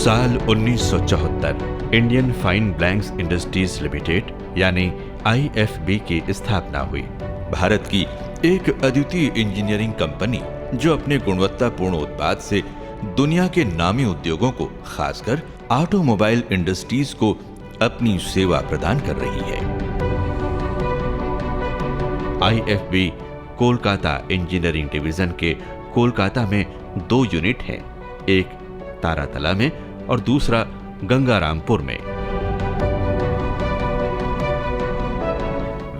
साल 1974 Indian fine blanks industries limited यानी IFB की स्थापना हुई। भारत की एक अद्वितीय इंजीनियरिंग कंपनी जो अपने गुणवत्तापूर्ण उत्पाद से दुनिया के नामी उद्योगों को, खासकर ऑटोमोबाइल इंडस्ट्रीज को अपनी सेवा प्रदान कर रही है। IFB कोलकाता इंजीनियरिंग डिवीजन के कोलकाता में 2 यूनिट हैं, एक तारातला में और दूसरा गंगारामपुर में।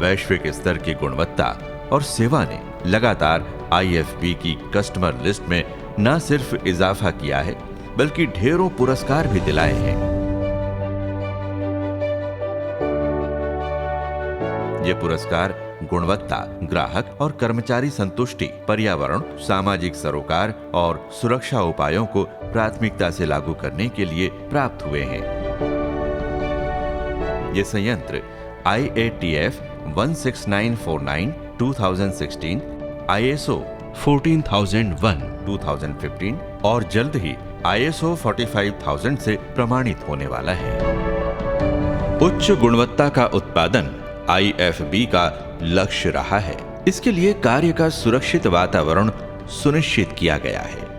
वैश्विक स्तर की गुणवत्ता और सेवा ने लगातार IFB की कस्टमर लिस्ट में न सिर्फ इजाफा किया है बल्कि ढेरों पुरस्कार भी दिलाए हैं। ये पुरस्कार गुणवत्ता, ग्राहक और कर्मचारी संतुष्टि, पर्यावरण, सामाजिक सरोकार और सुरक्षा उपायों को प्राथमिकता से लागू करने के लिए प्राप्त हुए हैं। ये संयंत्र IATF 16949 2016, ISO 14001 2015 और जल्द ही ISO 45000 से प्रमाणित होने वाला है। उच्च गुणवत्ता का उत्पादन IFB का लक्ष्य रहा है। इसके लिए कार्य का सुरक्षित वातावरण सुनिश्चित किया गया है।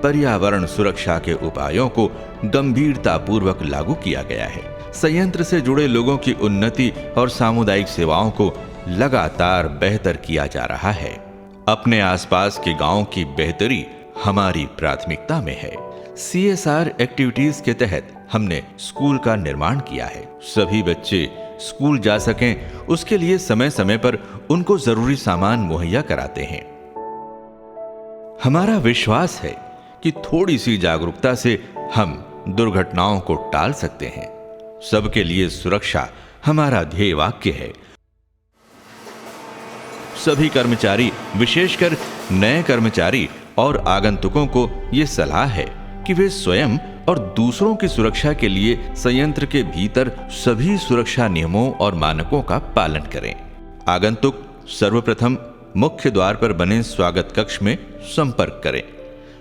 पर्यावरण सुरक्षा के उपायों को गंभीरतापूर्वक लागू किया गया है। संयंत्र से जुड़े लोगों की उन्नति और सामुदायिक सेवाओं को लगातार बेहतर किया जा रहा है। अपने आसपास के गांव की बेहतरी हमारी प्राथमिकता में है। CSR एक्टिविटीज के तहत हमने स्कूल का निर्माण किया है। सभी बच्चे स्कूल जा सकें, उसके लिए समय समय पर उनको जरूरी सामान मुहैया कराते हैं। हमारा विश्वास है कि थोड़ी सी जागरूकता से हम दुर्घटनाओं को टाल सकते हैं। सबके लिए सुरक्षा हमारा ध्येय वाक्य है। सभी कर्मचारी, विशेषकर नए कर्मचारी और आगंतुकों को यह सलाह है कि वे स्वयं और दूसरों की सुरक्षा के लिए संयंत्र के भीतर सभी सुरक्षा नियमों और मानकों का पालन करें। आगंतुक सर्वप्रथम मुख्य द्वार पर बने स्वागत कक्ष में संपर्क करें।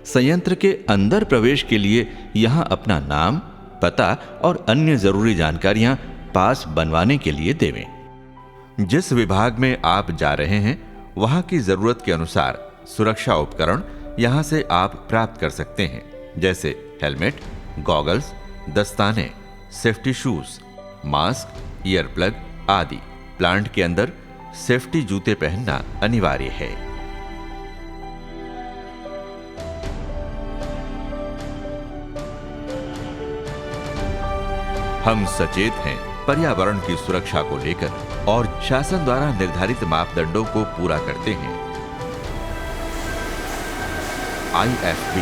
संयंत्र के अंदर प्रवेश के लिए यहां अपना नाम, पता और अन्य जरूरी जानकारियां पास बनवाने के लिए देवें। जिस विभाग में आप जा रहे हैं वहां की जरूरत के अनुसार सुरक्षा उपकरण यहां से आप प्राप्त कर सकते हैं, जैसे हेलमेट, गॉगल्स, दस्ताने, safety shoes, mask, ear plug आदि। प्लांट के अंदर सेफ्टी जूते पहनना अनिवार्य है। हम सचेत हैं पर्यावरण की सुरक्षा को लेकर और शासन द्वारा निर्धारित मापदंडों को पूरा करते हैं। IFB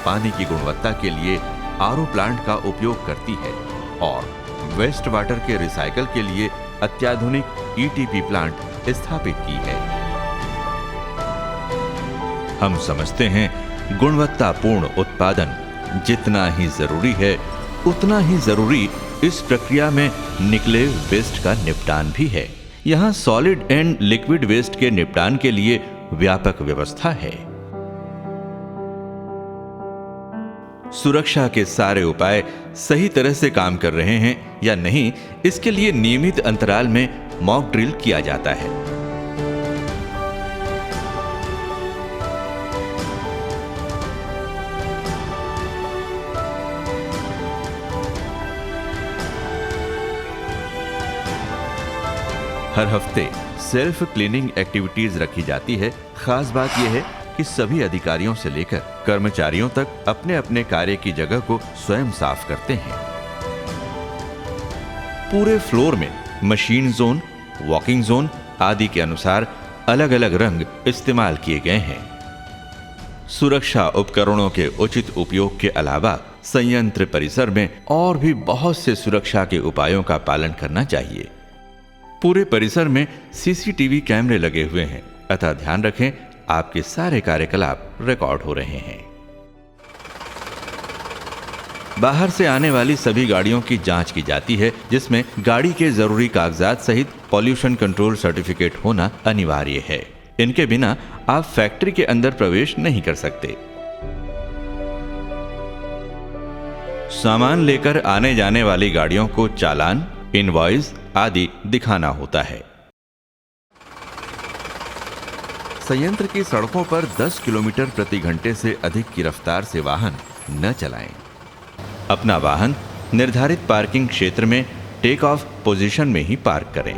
पानी की गुणवत्ता के लिए RO प्लांट का उपयोग करती है और वेस्ट वाटर के रिसाइकल के लिए अत्याधुनिक ETP प्लांट स्थापित की है। हम समझते हैं गुणवत्तापूर्ण उत्पादन जितना ही जरूरी है उतना ही जरूरी इस प्रक्रिया में निकले वेस्ट का निपटान भी है। यहाँ सॉलिड एंड लिक्विड वेस्ट के निपटान के लिए व्यापक व्यवस्था है। सुरक्षा के सारे उपाय सही तरह से काम कर रहे हैं या नहीं, इसके लिए नियमित अंतराल में मॉक ड्रिल किया जाता है। हर हफ्ते सेल्फ क्लीनिंग एक्टिविटीज रखी जाती है। खास बात यह है कि सभी अधिकारियों से लेकर कर्मचारियों तक अपने अपने कार्य की जगह को स्वयं साफ करते हैं। पूरे फ्लोर में मशीन जोन, वॉकिंग जोन आदि के अनुसार अलग अलग रंग इस्तेमाल किए गए हैं। सुरक्षा उपकरणों के उचित उपयोग के अलावा संयंत्र परिसर में और भी बहुत से सुरक्षा के उपायों का पालन करना चाहिए। पूरे परिसर में CCTV कैमरे लगे हुए हैं, अतः ध्यान रखें आपके सारे कार्यकलाप रिकॉर्ड हो रहे हैं। बाहर से आने वाली सभी गाड़ियों की जांच की जाती है, जिसमें गाड़ी के जरूरी कागजात सहित पॉल्यूशन कंट्रोल सर्टिफिकेट होना अनिवार्य है। इनके बिना आप फैक्ट्री के अंदर प्रवेश नहीं कर सकते। सामान लेकर आने जाने वाली गाड़ियों को चालान, इनवॉइस आदि दिखाना होता है। संयंत्र की सड़कों पर 10 किलोमीटर प्रति घंटे से अधिक की रफ्तार से वाहन न चलाएं। अपना वाहन निर्धारित पार्किंग क्षेत्र में टेक ऑफ पोजीशन में ही पार्क करें।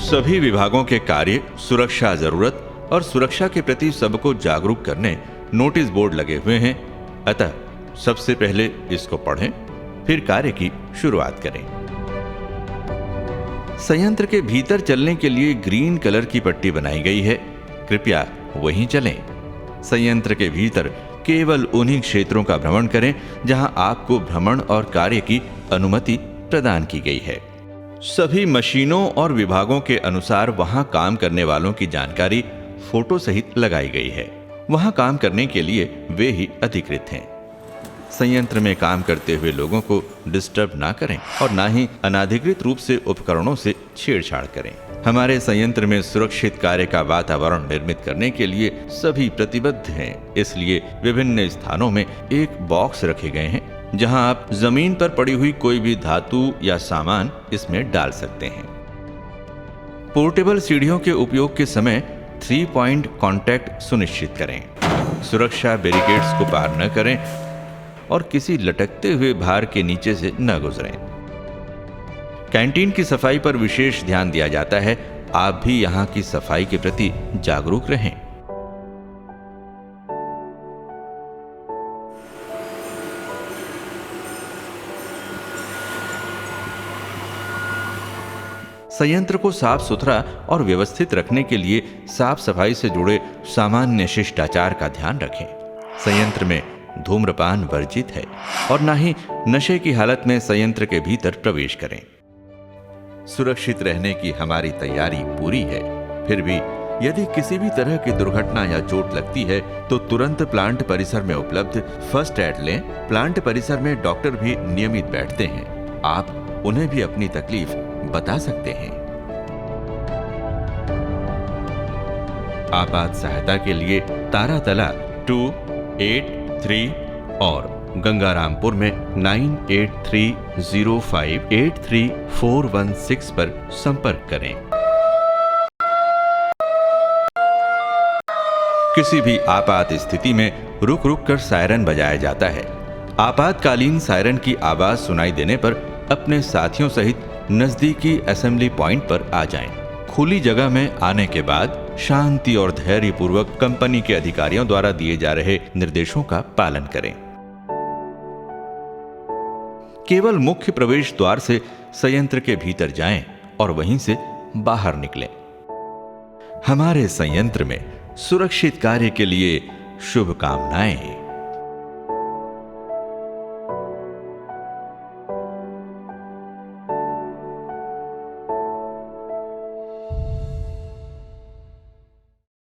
सभी विभागों के कार्य, सुरक्षा जरूरत और सुरक्षा के प्रति सबको जागरूक करने नोटिस बोर्ड लगे हुए हैं, अतः सबसे पहले इसको पढ़ें, फिर कार्य की शुरुआत करें। संयंत्र के भीतर चलने के लिए ग्रीन कलर की पट्टी बनाई गई है, कृपया वहीं चलें। संयंत्र के भीतर केवल उन्हीं क्षेत्रों का भ्रमण करें जहां आपको भ्रमण और कार्य की अनुमति प्रदान की गई है। सभी मशीनों और विभागों के अनुसार वहां काम करने वालों की जानकारी फोटो सहित लगाई गई है। वहां काम करने के लिए वे ही अधिकृत हैं। संयंत्र में काम करते हुए लोगों को डिस्टर्ब ना करें और ना ही अनाधिकृत रूप से उपकरणों से छेड़छाड़ करें। हमारे संयंत्र में सुरक्षित कार्य का वातावरण निर्मित करने के लिए सभी प्रतिबद्ध हैं, इसलिए विभिन्न स्थानों में एक बॉक्स रखे गए हैं जहां आप जमीन पर पड़ी हुई कोई भी धातु या सामान इसमें डाल सकते हैं। पोर्टेबल सीढ़ियों के उपयोग के समय 3 पॉइंट कांटेक्ट सुनिश्चित करें। सुरक्षा बैरिकेड्स को पार न करें और किसी लटकते हुए भार के नीचे से न गुजरें। कैंटीन की सफाई पर विशेष ध्यान दिया जाता है। आप भी यहां की सफाई के प्रति जागरूक रहें। संयंत्र को साफ सुथरा और व्यवस्थित रखने के लिए साफ सफाई से जुड़े सामान्य शिष्टाचार का ध्यान रखें। संयंत्र में धूम्रपान वर्जित है और ना ही नशे की हालत में संयंत्र के भीतर प्रवेश करें। सुरक्षित रहने की हमारी तैयारी पूरी है, फिर भी यदि किसी भी तरह की दुर्घटना या चोट लगती है तो तुरंत प्लांट परिसर में उपलब्ध फर्स्ट एड लें। प्लांट परिसर में डॉक्टर भी नियमित बैठते हैं, आप उन्हें भी अपनी तकलीफ बता सकते हैं। आपात सहायता के लिए तारातला 283 और गंगारामपुर में 9830583416 पर संपर्क करें। किसी भी आपात स्थिति में रुक रुक कर सायरन बजाया जाता है। आपातकालीन सायरन की आवाज सुनाई देने पर अपने साथियों सहित नजदीकी असेंबली पॉइंट पर आ जाएं। खुली जगह में आने के बाद शांति और धैर्य पूर्वक कंपनी के अधिकारियों द्वारा दिए जा रहे निर्देशों का पालन करें। केवल मुख्य प्रवेश द्वार से संयंत्र के भीतर जाएं और वहीं से बाहर निकलें। हमारे संयंत्र में सुरक्षित कार्य के लिए शुभकामनाएं।